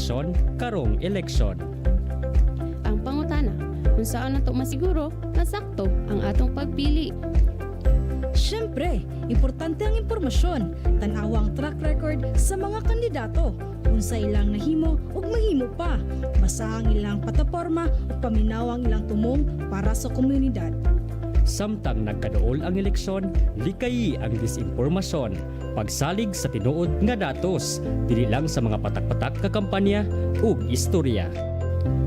desisyon karong eleksyon. Ang pangutana, kung saan nato masiguro na sakto ang atong pagpili. Siyempre, importante ang impormasyon, tanawa ang track record sa mga kandidato, kung sa ilang nahimo ug mahimo pa, basa ang ilang plataporma ug paminaw ang ilang tumong para sa komunidad. Samtang nagkaduol ang eleksyon, likayi ang disinformasyon, pagsalig sa tinuod nga datos, dili lang sa mga patak-patak ka kampanya ug istorya.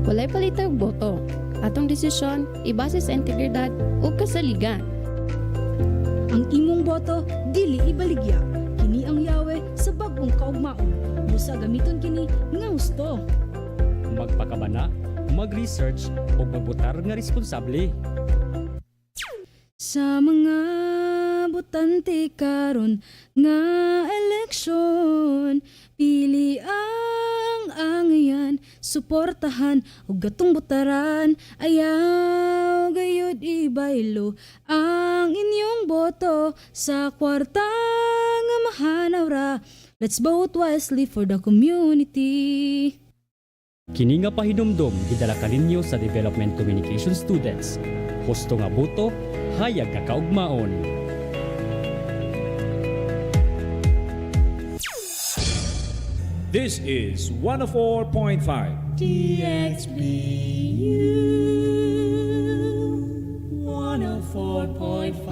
Walay palitag boto. Atong desisyon ibase sa integridad ug kasaligan. Ang imong boto dili ibaligya, kini ang yawe sa bag-ong kaugmaon. Busa gamiton kini nga husto. Magpakabana, mag-research ug magbotar nga responsable. Sa mga botante karon nga eleksyon, pili ang angayan, suportahan ug gatong botaran, ayaw gayud ibaylo ang inyong boto sa kwarta nga mahanaw ra. Let's vote wisely for the community. Kini nga pahinumdom gidala kaninyo sa Development Communication Students. Husto nga boto, hayag nga kaugmaon. This is 104.5 DxBU 104.5.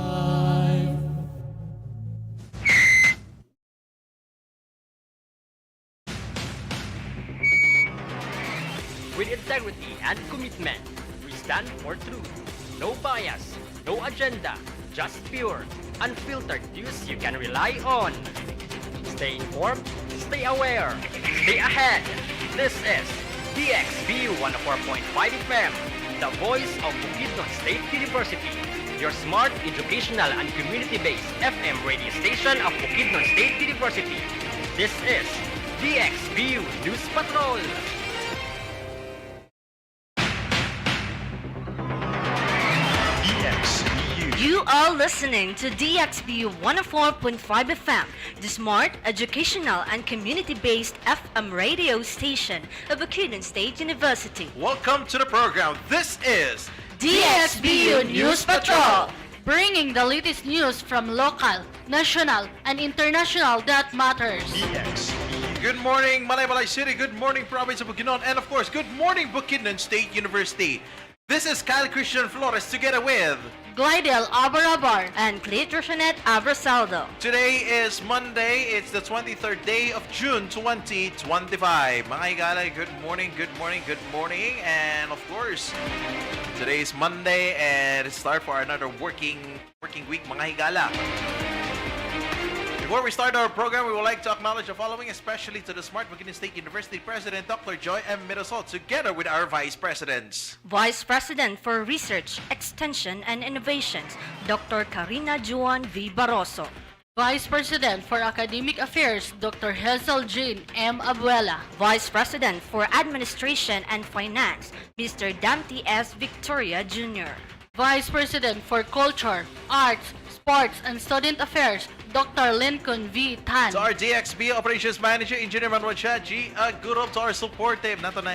With integrity and commitment, we stand for truth. No bias, no agenda, just pure, unfiltered news you can rely on. Stay informed, stay aware, stay ahead. This is DxBU 104.5 FM, the voice of Bukidnon State University, your smart, educational, and community-based FM radio station of Bukidnon State University. This is DxBU News Patrol. You are listening to DxBU 104.5 FM, the smart, educational, and community-based FM radio station of Bukidnon State University. Welcome to the program. This is DxBU News Patrol, bringing the latest news from local, national, and international that matters. DxBU. Good morning, Malaybalay City. Good morning, Province of Bukidnon. And of course, good morning, Bukidnon State University. This is Kyle Christian Flores together with Glidel Abarabar and Cleetroshanet Abrasaldo. Today is Monday. It's the 23rd day of June 2025. Mga higala, good morning, good morning, good morning. And of course, today is Monday and it's start for another working week, mga higala. Before we start our program, we would like to acknowledge the following, especially to the Smart Bukidnon State University President, Dr. Joy M. Mirasol, together with our Vice Presidents. Vice President for Research, Extension, and Innovations, Dr. Karina Juan V. Barroso. Vice President for Academic Affairs, Dr. Hazel Jane M. Abuela. Vice President for Administration and Finance, Mr. Dante S. Victoria Jr. Vice President for Culture, Arts, Sports, and Student Affairs, Dr. Lincoln V. Tan. To our DxBU Operations Manager, Engineer Manuel Chia G. Gurov, to our support team, nato na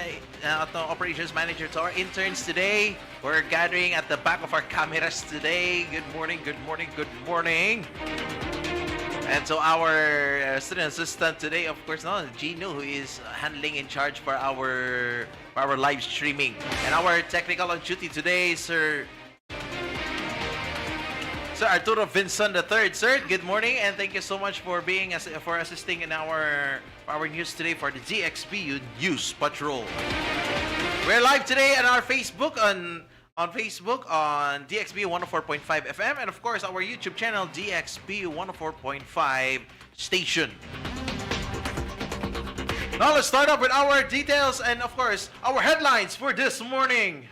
Operations Manager, to our interns today. We're gathering at the back of our cameras today. Good morning, good morning, good morning. And to our student assistant today, of course, Gino, who is handling in charge for our live streaming. And our technical on duty today, Sir Arturo Vincent III. Sir, good morning and thank you so much for assisting in our news today for the DxBU News Patrol. We're live today on our Facebook on Facebook on DxBU 104.5 FM and of course our YouTube channel DxBU 104.5 station. Now let's start off with our details and of course our headlines for this morning.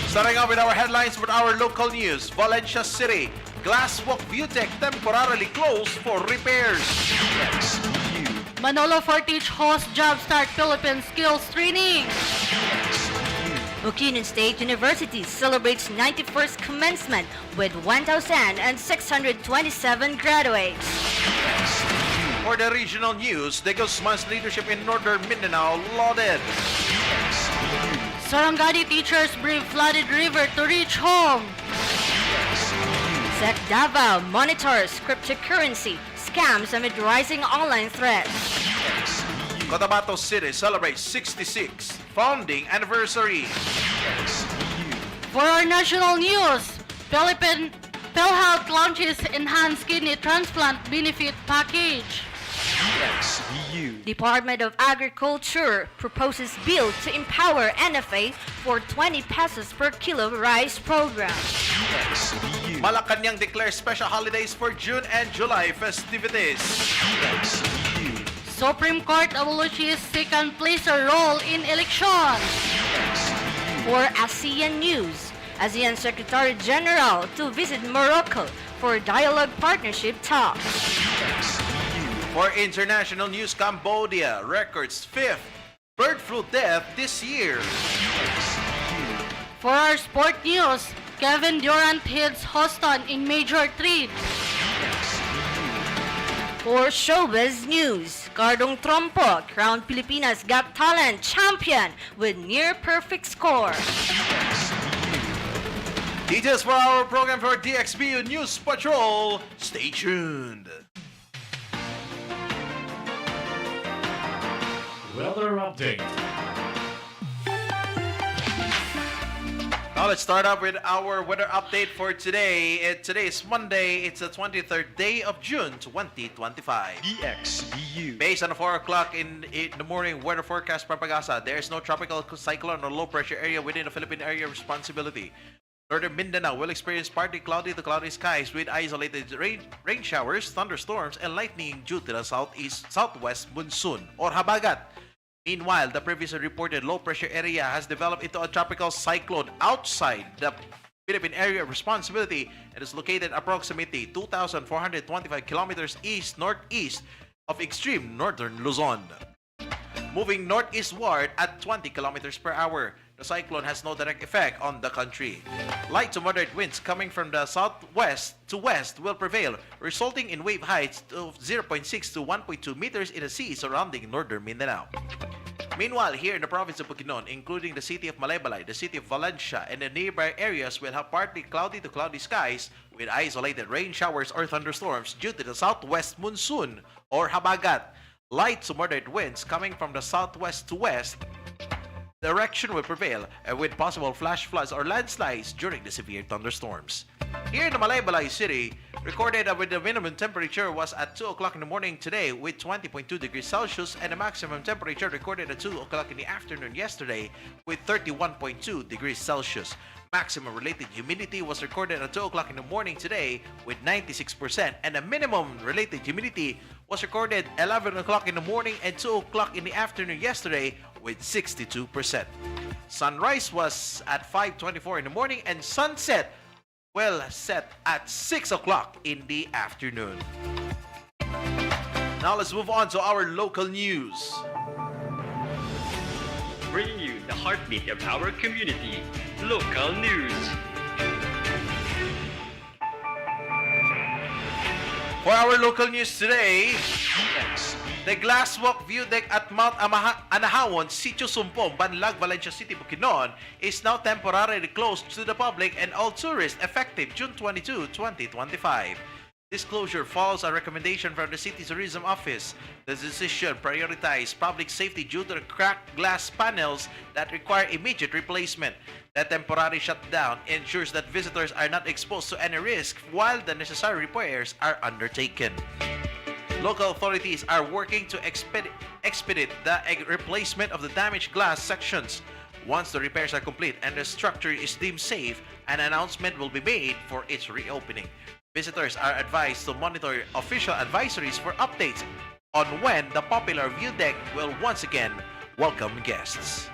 Starting off with our headlines with our local news. Valencia City, Glasswalk Viewtech temporarily closed for repairs. Manolo Fortich hosts Job Start Philippines Skills Training. Bukidnon State University celebrates 91st commencement with 1,627 graduates. For the regional news, the Guzman's leadership in Northern Mindanao lauded. Sarangani teachers brave flooded river to reach home. SEC Davao monitors cryptocurrency scams amid rising online threats. Cotabato City celebrates 66th founding anniversary. For our national news, Philippine PhilHealth launches enhanced kidney transplant benefit package. Department of Agriculture proposes bill to empower NFA for 20 pesos per kilo rice program. Malacanang declares special holidays for June and July festivities. Supreme Court abolishes second placer role in elections. For ASEAN News, ASEAN Secretary General to visit Morocco for dialogue partnership talks. For international news, Cambodia records 5th bird flu death this year. For our sport news, Kevin Durant hits Houston in Major 3. For Showbiz News, Cardong Trompo crowned Pilipinas Got Talent champion with near-perfect score. Details for our program for DXBU News Patrol. Stay tuned. Weather update. Now let's start up with our weather update for today. Today is Monday. It's the 23rd day of June 2025. DXBU. Based on the 4 o'clock in the morning weather forecast Papagasa, there is no tropical cyclone or low pressure area within the Philippine area of responsibility. Northern Mindanao will experience partly cloudy to cloudy skies with isolated rain showers, thunderstorms, and lightning due to the southwest monsoon or habagat. Meanwhile, the previously reported low-pressure area has developed into a tropical cyclone outside the Philippine area of responsibility and is located approximately 2,425 kilometers east-northeast of extreme northern Luzon. Moving northeastward at 20 kilometers per hour, the cyclone has no direct effect on the country. Light to moderate winds coming from the southwest to west will prevail, resulting in wave heights of 0.6 to 1.2 meters in the sea surrounding northern Mindanao. Meanwhile, here in the province of Bukidnon, including the city of Malaybalay, the city of Valencia, and the nearby areas will have partly cloudy to cloudy skies with isolated rain showers or thunderstorms due to the southwest monsoon or habagat. Light to moderate winds coming from the southwest to west direction will prevail with possible flash floods or landslides during the severe thunderstorms. Here in the Malaybalay City, recorded with the minimum temperature was at 2 o'clock in the morning today with 20.2 degrees Celsius and the maximum temperature recorded at 2 o'clock in the afternoon yesterday with 31.2 degrees Celsius. Maximum related humidity was recorded at 2 o'clock in the morning today with 96% and the minimum related humidity was recorded 11 o'clock in the morning and 2 o'clock in the afternoon yesterday with 62%. Sunrise was at 5:24 in the morning and sunset set at 6 o'clock in the afternoon. Now let's move on to our local news. Bringing you the heartbeat of our community, local news. For our local news today, the glasswalk view deck at Mount Anahawon, Sitio Sumpong, Banlag, Valencia City, Bukidnon is now temporarily closed to the public and all tourists effective June 22, 2025. This closure follows a recommendation from the City Tourism Office. The decision prioritized public safety due to the cracked glass panels that require immediate replacement. The temporary shutdown ensures that visitors are not exposed to any risk while the necessary repairs are undertaken. Local authorities are working to expedite the replacement of the damaged glass sections. Once the repairs are complete and the structure is deemed safe, an announcement will be made for its reopening. Visitors are advised to monitor official advisories for updates on when the popular view deck will once again welcome guests.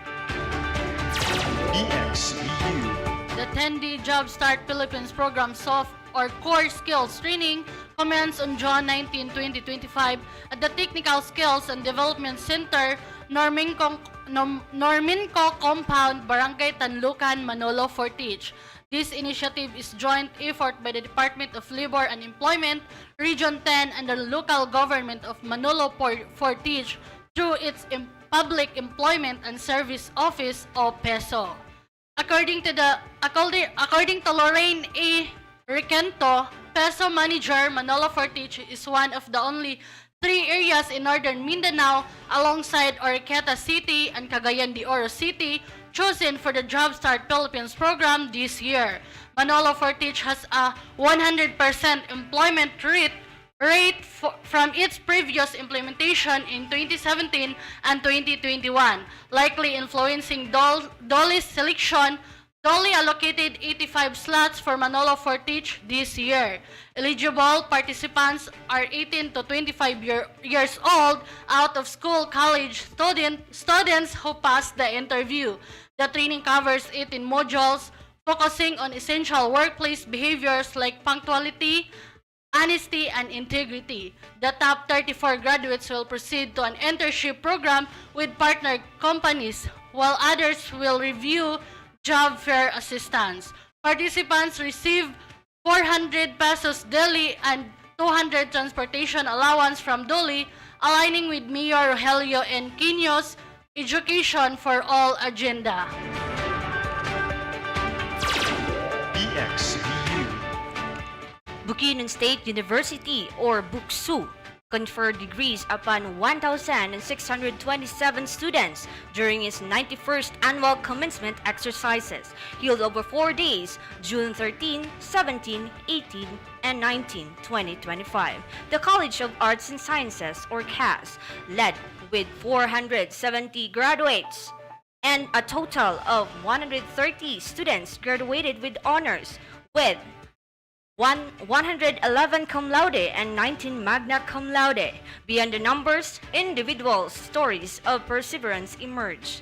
DXBU. The 10-day Job Start Philippines program soft or core skills training commenced on June 19, 2025 at the Technical Skills and Development Center Norminco Compound, Barangay Tanlucan, Manolo, Fortich. This initiative is joint effort by the Department of Labor and Employment, Region 10, and the local government of Manolo Fortich through its Public Employment and Service Office o PESO. According to Lorraine A. Requento, PESO manager, Manolo Fortich is one of the only 3 areas in northern Mindanao alongside Oroquieta City and Cagayan de Oro City chosen for the Job Start Philippines program this year. Manolo Fortich has a 100% employment rate from its previous implementation in 2017 and 2021, likely influencing Dolly's selection. Dolly allocated 85 slots for Manolo Fortich this year. Eligible participants are 18 to 25 years old, out of school college students who passed the interview. The training covers 18 modules, focusing on essential workplace behaviors like punctuality, honesty, and integrity. The top 34 graduates will proceed to an internship program with partner companies, while others will review job fair assistance. Participants receive 400 pesos daily and 200 transportation allowance from Dolly, aligning with Mayor Rogelio N. Quino's Education for All agenda. BukSU. Bukidnon State University or BukSU conferred degrees upon 1,627 students during its 91st annual commencement exercises held over 4 days, June 13, 17, 18, and 19, 2025. The College of Arts and Sciences or CAS led with 470 graduates and a total of 130 students graduated with honors, with 111 cum laude and 19 magna cum laude. Beyond the numbers, individual stories of perseverance emerged.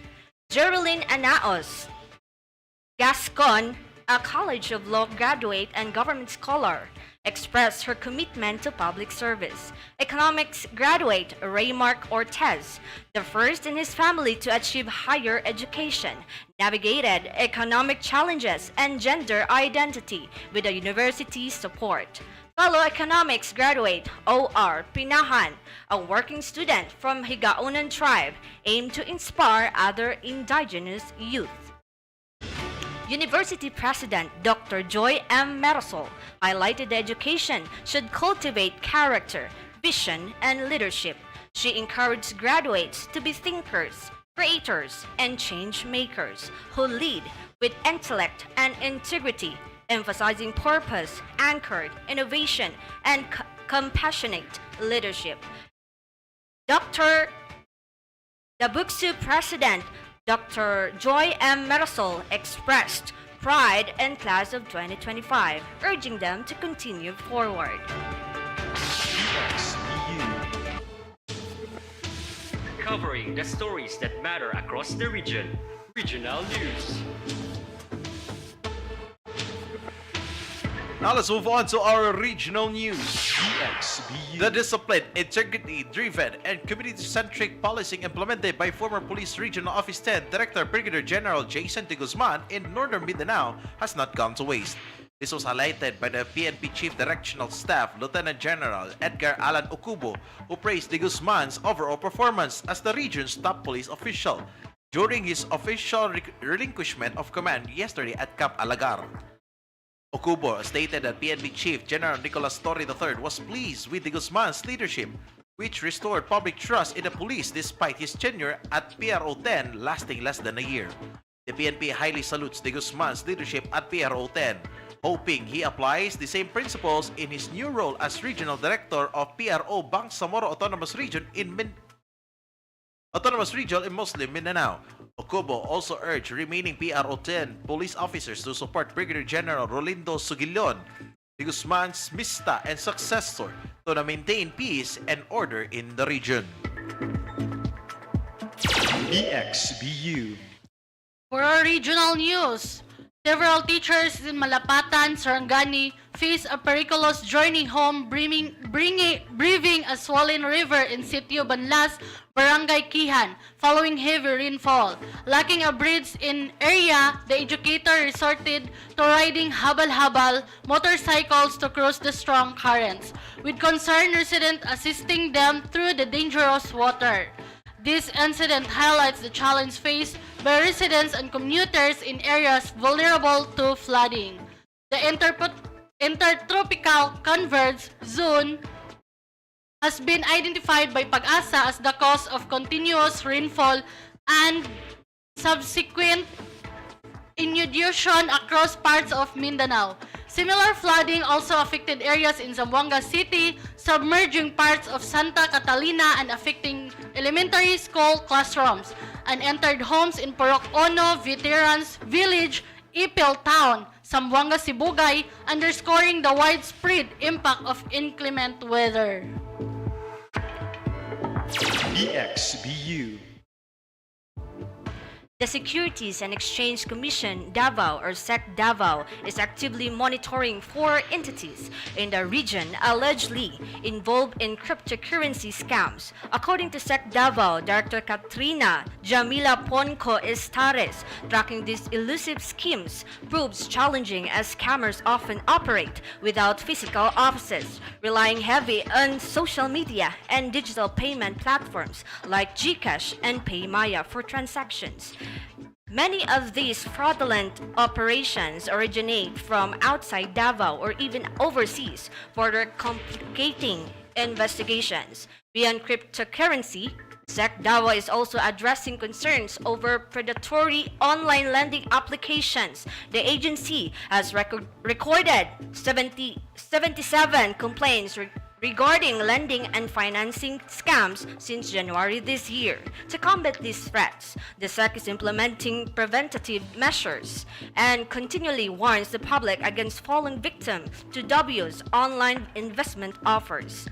Geraldine Anaos, Gascon, a College of Law graduate and government scholar, expressed her commitment to public service. Economics graduate Raymark Ortez, the first in his family to achieve higher education, navigated economic challenges and gender identity with the university's support. Fellow economics graduate O.R. Pinahan, a working student from Higaonan tribe, aimed to inspire other indigenous youth. University President Dr. Joy M. Merosol highlighted that education should cultivate character, vision, and leadership. She encouraged graduates to be thinkers, creators, and change makers who lead with intellect and integrity, emphasizing purpose, anchored innovation, and compassionate leadership. The BukSU President Dr. Joy M. Merosol expressed pride in class of 2025, urging them to continue forward. BukSU. Covering the stories that matter across the region. Regional News. Now let's move on to our regional news. BukSU. The disciplined, integrity-driven, and community-centric policing implemented by former Police Regional Office 10 Director Brigadier General Jason de Guzman in Northern Mindanao has not gone to waste. This was highlighted by the PNP Chief Directional Staff Lieutenant General Edgar Alan Ocubo, who praised de Guzman's overall performance as the region's top police official during his official relinquishment of command yesterday at Camp Alagar. Ocubo stated that PNP Chief General Nicolas Torre III was pleased with de Guzman's leadership, which restored public trust in the police despite his tenure at PRO 10 lasting less than a year. The PNP highly salutes de Guzman's leadership at PRO 10, hoping he applies the same principles in his new role as Regional Director of PRO Bangsamoro Autonomous Region in Muslim Mindanao. Ocubo also urged remaining PRO 10 police officers to support Brigadier General Rolindo Sugillon, de Guzman's mista and successor, to maintain peace and order in the region. BukSU. For our regional news, Several teachers in Malapatan, Sarangani face a perilous journey home breathing a swollen river in Sitio Banlas, Barangay Kihan, following heavy rainfall. Lacking a bridge in area, the educator resorted to riding habal-habal motorcycles to cross the strong currents, with concerned residents assisting them through the dangerous water. This incident highlights the challenge faced by residents and commuters in areas vulnerable to flooding. The intertropical convergence zone has been identified by Pag-asa as the cause of continuous rainfall and subsequent inundation across parts of Mindanao. Similar flooding also affected areas in Zamboanga City, submerging parts of Santa Catalina and affecting elementary school classrooms, and entered homes in Porok Ono, Veterans Village, Ipil Town, Zamboanga Sibugay, underscoring the widespread impact of inclement weather. BukSU. The Securities and Exchange Commission Davao or SEC Davao is actively monitoring 4 entities in the region allegedly involved in cryptocurrency scams. According to SEC Davao Director Katrina Jamila Ponco Estares, tracking these elusive schemes proves challenging as scammers often operate without physical offices, relying heavy on social media and digital payment platforms like GCash and PayMaya for transactions. Many of these fraudulent operations originate from outside Davao or even overseas, further complicating investigations. Beyond cryptocurrency, SEC Davao is also addressing concerns over predatory online lending applications. The agency has recorded 77 complaints regarding lending and financing scams since January this year. To combat these threats, the SEC is implementing preventative measures and continually warns the public against falling victim to W's online investment offers.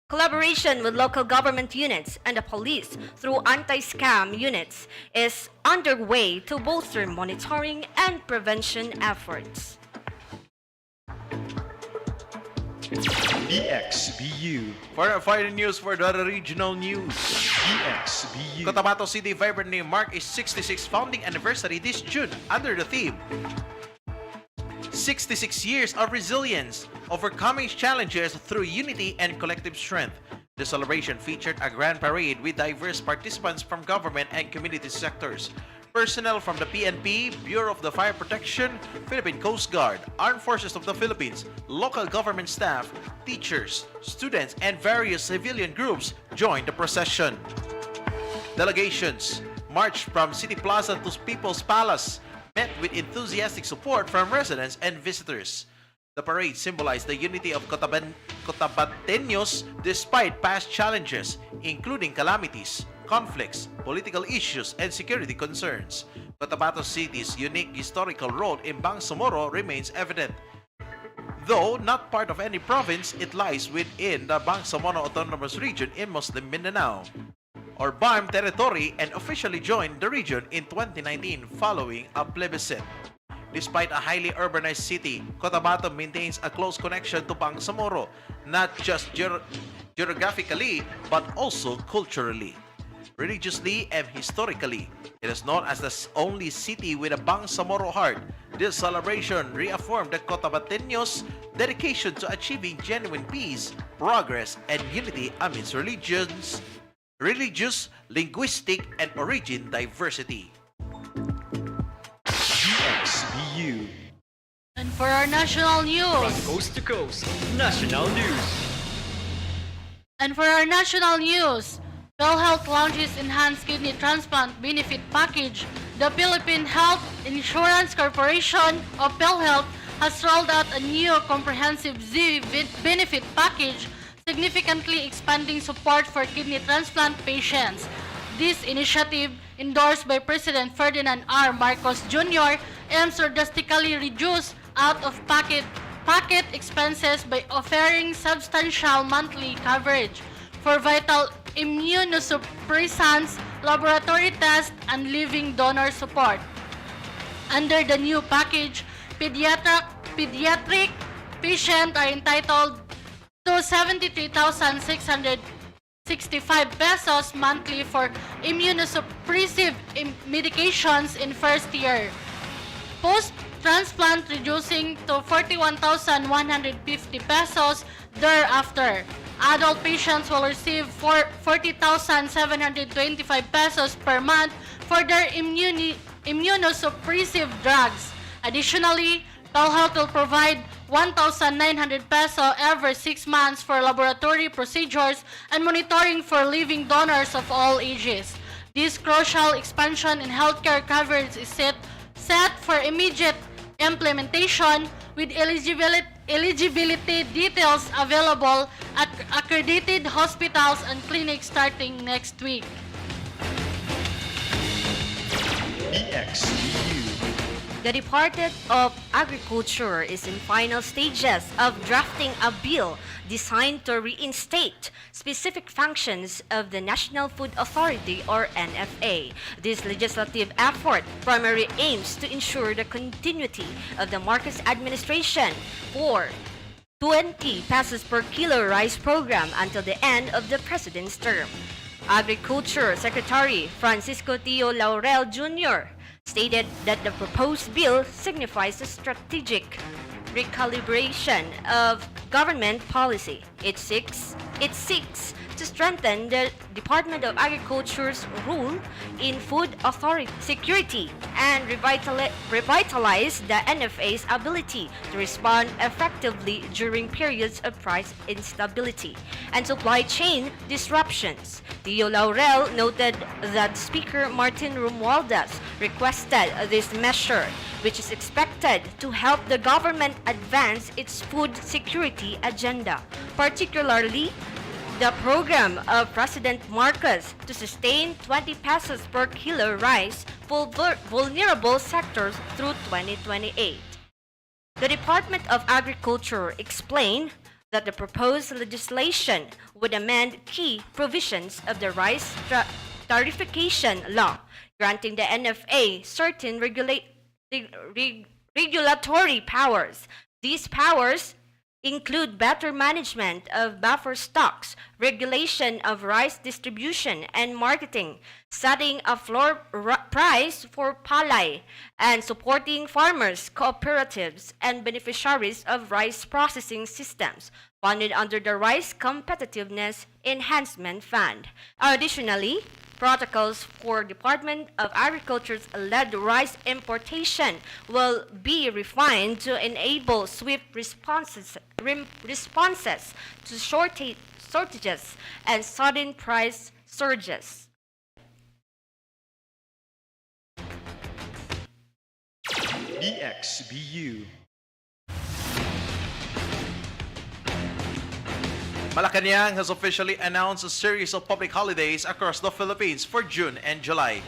Collaboration with local government units and the police through anti-scam units is underway to bolster monitoring and prevention efforts. BukSU. For the news for the regional news. BukSU. Cotabato City Vibrant Day mark its 66th founding anniversary this June under the theme 66 years of resilience, overcoming challenges through unity and collective strength. The celebration featured a grand parade with diverse participants from government and community sectors. Personnel from the PNP, Bureau of the Fire Protection, Philippine Coast Guard, Armed Forces of the Philippines, local government staff, teachers, students, and various civilian groups joined the procession. Delegations marched from City Plaza to People's Palace, met with enthusiastic support from residents and visitors. The parade symbolized the unity of Cotabateños despite past challenges, including calamities, conflicts, political issues, and security concerns. Cotabato City's unique historical role in Bangsamoro remains evident. Though not part of any province, it lies within the Bangsamoro Autonomous Region in Muslim Mindanao, or BARM territory, and officially joined the region in 2019 following a plebiscite. Despite a highly urbanized city, Cotabato maintains a close connection to Bangsamoro, not just geographically, but also culturally. Religiously and historically, it is known as the only city with a Bangsamoro heart. This celebration reaffirmed the Cotabateños' dedication to achieving genuine peace, progress, and unity amidst religious, linguistic, and origin diversity. BukSU. And for our national From news, coast to coast, national news. PhilHealth launches Enhanced Kidney Transplant Benefit Package. The Philippine Health Insurance Corporation of PhilHealth has rolled out a new comprehensive benefit package, significantly expanding support for kidney transplant patients. This initiative, endorsed by President Ferdinand R. Marcos Jr., aims to drastically reduce out-of-pocket expenses by offering substantial monthly coverage for vital immunosuppressants, laboratory tests, and living donor support. Under the new package, pediatric patients are entitled to 73,665 pesos monthly for immunosuppressive medications in first year. Post-transplant reducing to 41,150 pesos thereafter. Adult patients will receive 40,725 pesos per month for their immunosuppressive drugs. Additionally, PhilHealth will provide 1,900 peso every 6 months for laboratory procedures and monitoring for living donors of all ages. This crucial expansion in healthcare coverage is set for immediate implementation with eligibility details available at accredited hospitals and clinics starting next week. BukSU. The Department of Agriculture is in final stages of drafting a bill designed to reinstate specific functions of the National Food Authority or NFA. This legislative effort primarily aims to ensure the continuity of the Marcos administration for 20 pesos per kilo rice program until the end of the president's term. Agriculture Secretary Francisco Tio Laurel Jr. stated that the proposed bill signifies a strategic recalibration of government policy. It seeks to strengthen the Department of Agriculture's role in food authority security and revitalize the NFA's ability to respond effectively during periods of price instability and supply chain disruptions. Tio Laurel noted that Speaker Martin Romualdez requested this measure, which is expected to help the government advance its food security agenda, particularly the program of President Marcos to sustain 20 pesos per kilo rice for vulnerable sectors through 2028. The Department of Agriculture explained that the proposed legislation would amend key provisions of the rice tarification law, granting the NFA certain regulatory powers. These powers include better management of buffer stocks, regulation of rice distribution and marketing, setting a floor price for palay, and supporting farmers, cooperatives, and beneficiaries of rice processing systems funded under the Rice Competitiveness Enhancement Fund. Additionally, protocols for Department of Agriculture's led rice importation will be refined to enable swift responses to shortages and sudden price surges. BukSU. Malacanang has officially announced a series of public holidays across the Philippines for June and July,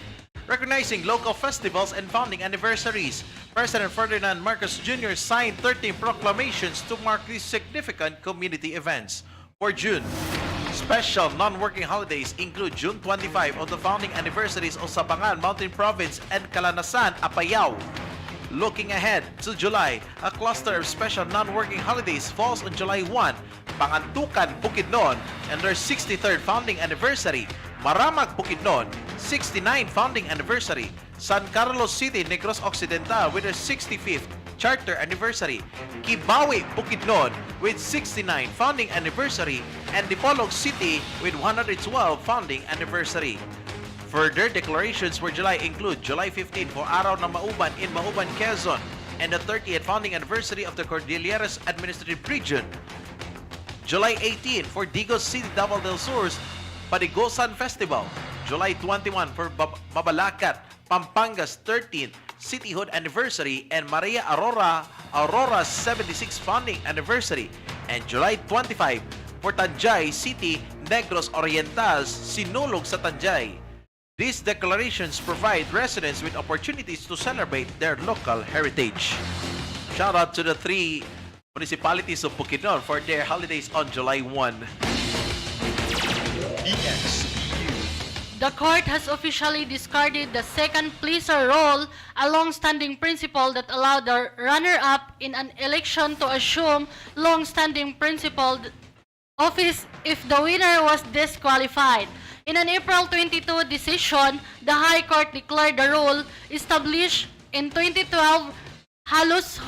recognizing local festivals and founding anniversaries. President Ferdinand Marcos Jr. signed 13 proclamations to mark these significant community events. For June, special non-working holidays include June 25 of the founding anniversaries of Sabangan Mountain Province and Calanasan, Apayao. Looking ahead to July, a cluster of special non-working holidays falls on July 1, Pangantukan, Bukidnon, and their 63rd founding anniversary, Maramag, Bukidnon, 69th founding anniversary, San Carlos City, Negros Occidental with their 65th charter anniversary, Kibawi, Bukidnon with 69th founding anniversary, and Dipolog City with 112th founding anniversary. Further declarations for July include July 15 for Araw ng Mauban in Mauban, Quezon, and the 30th founding anniversary of the Cordilleras Administrative Region. July 18 for Digos City, Davao del Sur's Padigosan Festival. July 21 for Mabalacat, Pampanga's 13th cityhood anniversary and Maria Aurora's 76th founding anniversary. And July 25 for Tanjay City, Negros Oriental's Sinulog sa Tanjay. These declarations provide residents with opportunities to celebrate their local heritage. Shout out to the 3 municipalities of Bukidnon for their holidays on July 1. BukSU. the court has officially discarded the second placer role, a long-standing principle that allowed the runner-up in an election to assume long-standing principle office if the winner was disqualified. In an April 22 decision, the High Court declared the rule established in 2012 Halus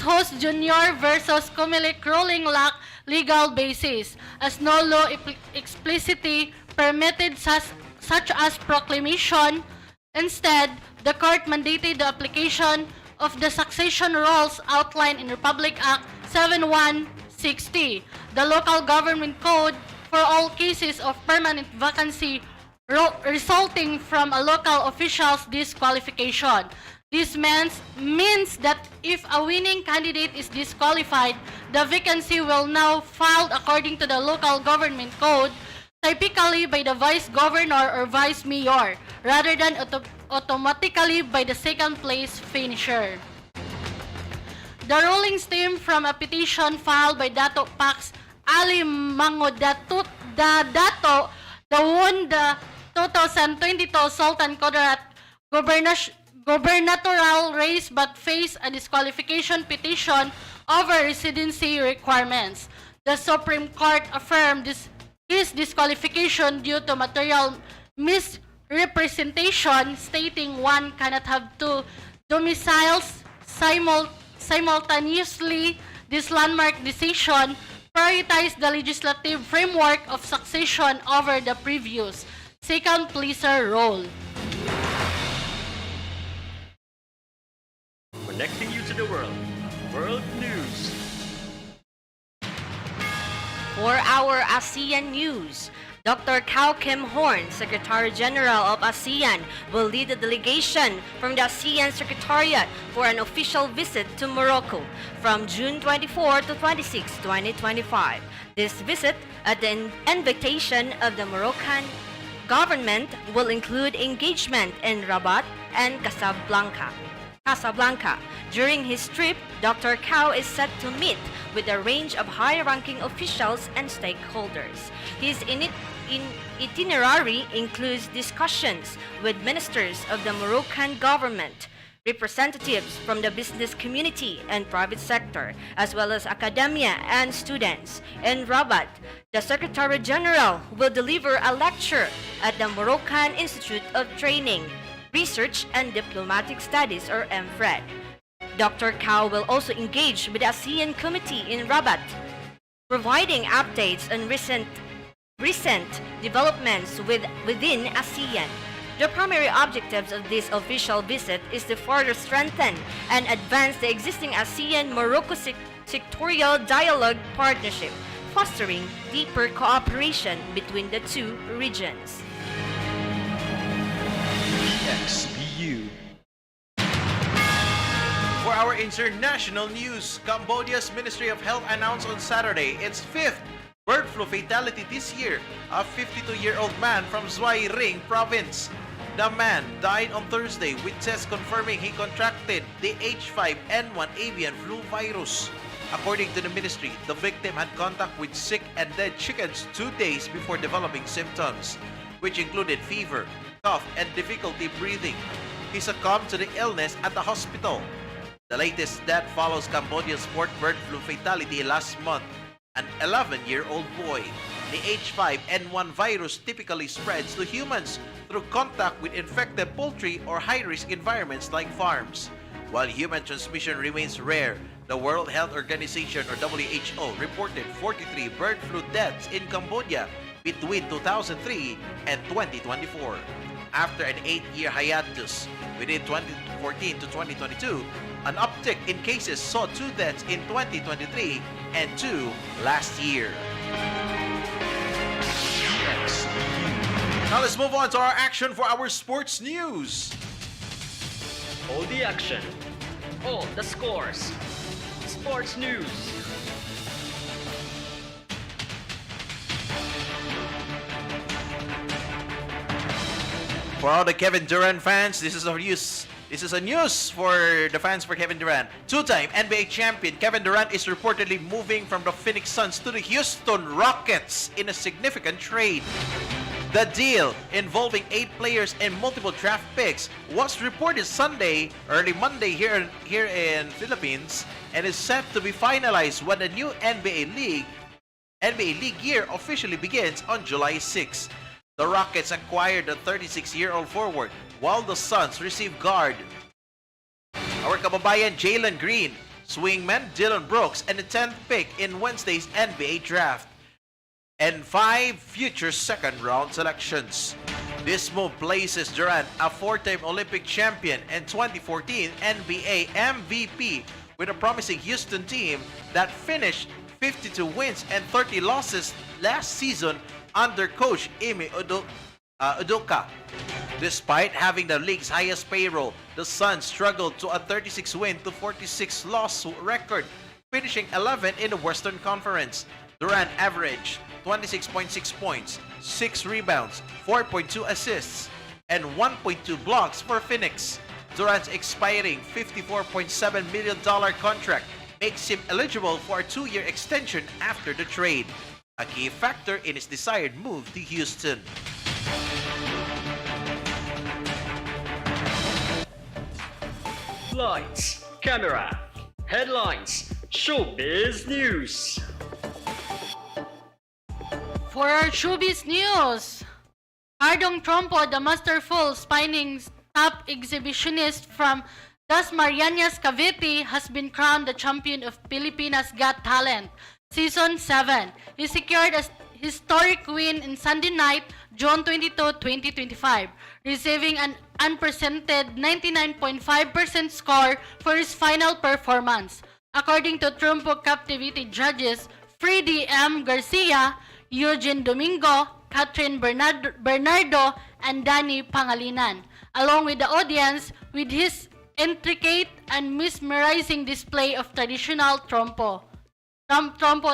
Host Jr. versus Kumilik ruling lack legal basis, as no law explicitly permitted such as proclamation. Instead, the court mandated the application of the succession rules outlined in Republic Act 7160, the local government code, for all cases of permanent vacancy resulting from a local official's disqualification. This means that if a winning candidate is disqualified, the vacancy will now filed according to the local government code, typically by the vice governor or vice mayor, rather than automatically by the second place finisher. The ruling stemmed from a petition filed by Dato Pax Ali Mangodato, the won the 2022 Sultan Kudarat gubernatorial race but faced a disqualification petition over residency requirements. The Supreme Court affirmed his disqualification due to material misrepresentation, stating one cannot have two domiciles simultaneously. This landmark decision prioritized the legislative framework of succession over the previous second placer role. Connecting you to the world. World news. For our ASEAN news, Dr. Kao Kim Horn, Secretary General of ASEAN, will lead the delegation from the ASEAN Secretariat for an official visit to Morocco from June 24 to 26, 2025. This visit, at the invitation of the Moroccan government, will include engagement in Rabat and Casablanca. During his trip, Dr. Kao is set to meet with a range of high-ranking officials and stakeholders. His itinerary includes discussions with ministers of the Moroccan government, representatives from the business community and private sector, as well as academia and students. In Rabat, the Secretary General will deliver a lecture at the Moroccan Institute of Training, Research and Diplomatic Studies, or MFRED. Dr. Kao will also engage with the ASEAN Committee in Rabat, providing updates on recent developments within ASEAN. The primary objectives of this official visit is to further strengthen and advance the existing ASEAN-Morocco sectorial dialogue partnership, fostering deeper cooperation between the two regions. BukSU. For our international news, Cambodia's Ministry of Health announced on Saturday its 5th bird flu fatality this year, a 52-year-old man from Zwei Ring province. The man died on Thursday with tests confirming he contracted the H5N1 avian flu virus. According to the ministry, the victim had contact with sick and dead chickens 2 days before developing symptoms, which included fever, cough, and difficulty breathing. He succumbed to the illness at the hospital. The latest death follows Cambodia's 4th bird flu fatality last month, an 11-year-old boy. The H5N1 virus typically spreads to humans through contact with infected poultry or high-risk environments like farms. While human transmission remains rare, the World Health Organization, or WHO, reported 43 bird flu deaths in Cambodia between 2003 and 2024. After an 8-year hiatus within 2014 to 2022, an uptick in cases saw 2 deaths in 2023 and 2 last year. Now let's move on to our action for our sports news. All the action. All the scores. Sports news. For all the Kevin Durant fans, this is a news. This is a news for the fans for Kevin Durant. Two-time NBA champion Kevin Durant is reportedly moving from the Phoenix Suns to the Houston Rockets in a significant trade. The deal, involving 8 players and multiple draft picks, was reported Sunday, early Monday here in Philippines, and is set to be finalized when the new NBA League year officially begins on July 6. The Rockets acquired the 36-year-old forward, while the Suns received guard our kababayan Jalen Green, swingman Dylan Brooks, and the 10th pick in Wednesday's NBA draft, and 5 future second-round selections. This move places Durant, a 4-time Olympic champion and 2014 NBA MVP, with a promising Houston team that finished 52 wins and 30 losses last season under coach Ime Udoka. Despite having the league's highest payroll, the Suns struggled to a 36-win to 46-loss record, finishing 11 in the Western Conference. Durant averaged 26.6 points, 6 rebounds, 4.2 assists, and 1.2 blocks for Phoenix. Durant's expiring $54.7 million contract makes him eligible for a 2-year extension after the trade, a key factor in his desired move to Houston. Lights, camera, headlines, showbiz news. For our showbiz news, Ardong Trompo, the masterful spinning top exhibitionist from Dasmariñas, Cavite, has been crowned the champion of Pilipinas Got Talent Season 7. He secured a historic win in Sunday night, June 22, 2025, receiving an unprecedented 99.5% score for his final performance. According to Trumpo captivity judges Freddy M. Garcia, Eugene Domingo, Catherine Bernardo, and Danny Pangalinan, along with the audience, with his intricate and mesmerizing display of traditional trompo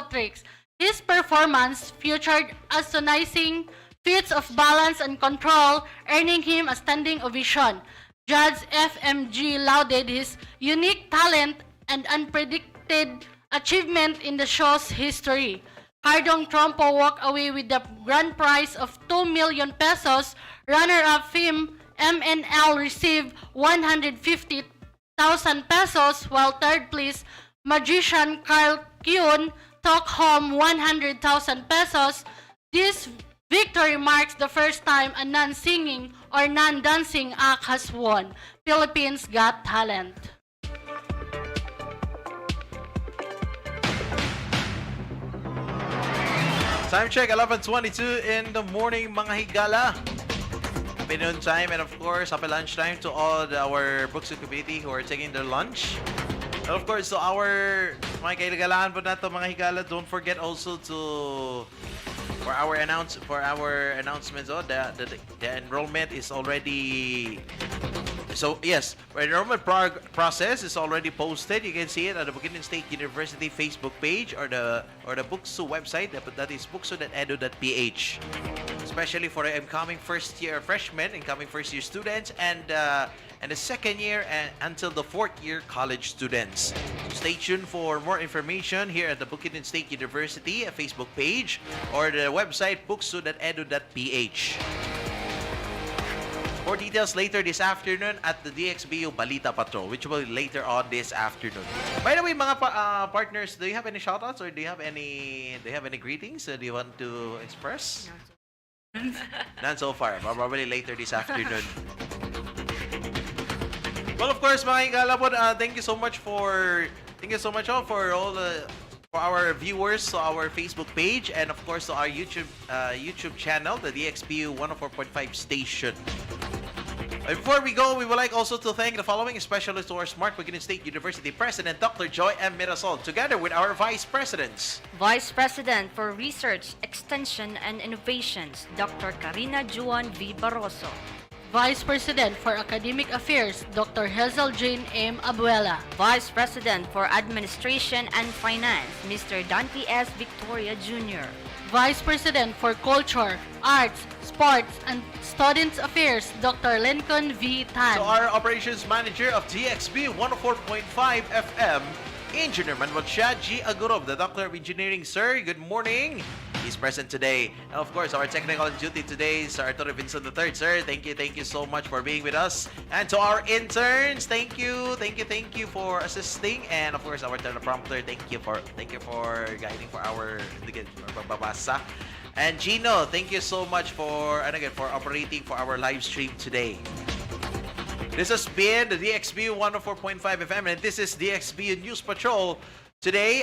tricks. His performance featured astonishing feats of balance and control, earning him a standing ovation. Judge FMG lauded his unique talent and unpredicted achievement in the show's history. Ardong Trompo walked away with the grand prize of 2 million pesos. Runner-up Fim MNL received 150,000 pesos, while third place magician Carl Kyun took home 100,000 pesos. This victory marks the first time a non-singing or non-dancing act has won Philippines Got Talent. Time check, 11:22 in the morning, mga higala. Happy noon time, and of course, happy lunch time to all our BukSU community who are taking their lunch. And of course, to our mga kaigalaan po nato, mga higala, don't forget also to for our announcements. Oh, the enrollment is already. So yes, our enrollment process is already posted. You can see it on the Bukidnon State University Facebook page or the BukSU website. That is BukSU.edu.ph. Especially for the incoming first-year freshmen, incoming first-year students, and the second-year and until the fourth-year college students. So stay tuned for more information here at the Bukidnon State University Facebook page or the website BukSU.edu.ph. More details later this afternoon at the DXBU Balita Patrol, which will be later on this afternoon. By the way, mga partners, do you have any shoutouts or do you have any greetings do you want to express? None so far. Probably later this afternoon. Well, of course, mga higala po, thank you so much for all for our viewers to our Facebook page and of course to our YouTube channel, the DXBU 104.5 station. Before we go, we would like also to thank the following, especially to our Smart Bukidnon State University President, Dr. Joy M. Mirasol, together with our Vice Presidents. Vice President for Research, Extension, and Innovations, Dr. Karina Juan V. Barroso. Vice President for Academic Affairs, Dr. Hazel Jane M. Abuela. Vice President for Administration and Finance, Mr. Dante S. Victoria Jr. Vice President for Culture, Arts, Sports, and Students Affairs, Dr. Lincoln V. Tan. So our Operations Manager of DXB 104.5 FM, Engineer Manuel G. Agurov, the Doctor of Engineering. Sir, good morning. He's present today. And of course, our technical duty today, Sir Arturo Vincent III. Sir, thank you so much for being with us. And to our interns, thank you for assisting. And of course, our teleprompter, thank you for guiding for our babasa. And Gino, thank you so much for operating for our live stream today. This has been the DXBU 104.5 FM, and this is DXBU News Patrol today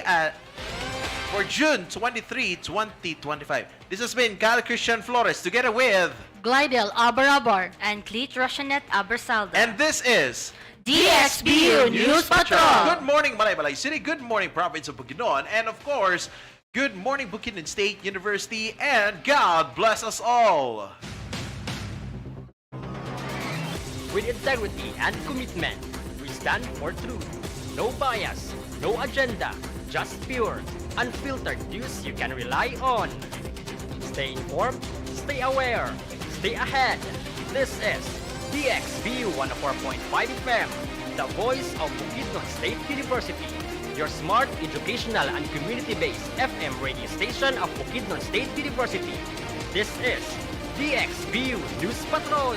for June 23, 2025. This has been Kyle Christian Flores together with Glidel Abarabar. And Cleet Roshanet Abersalda. and this is DXBU News Patrol. Good morning, Balay City. Good morning, Province of Bukidnon. And of course, good morning, Bukidnon State University. And God bless us all. With integrity and commitment, we stand for truth. No bias, no agenda, just pure, unfiltered news you can rely on. Stay informed, stay aware, stay ahead. This is DXBU 104.5 FM, the voice of Bukidnon State University, your smart, educational, and community-based FM radio station of Bukidnon State University. This is DXBU News Patrol.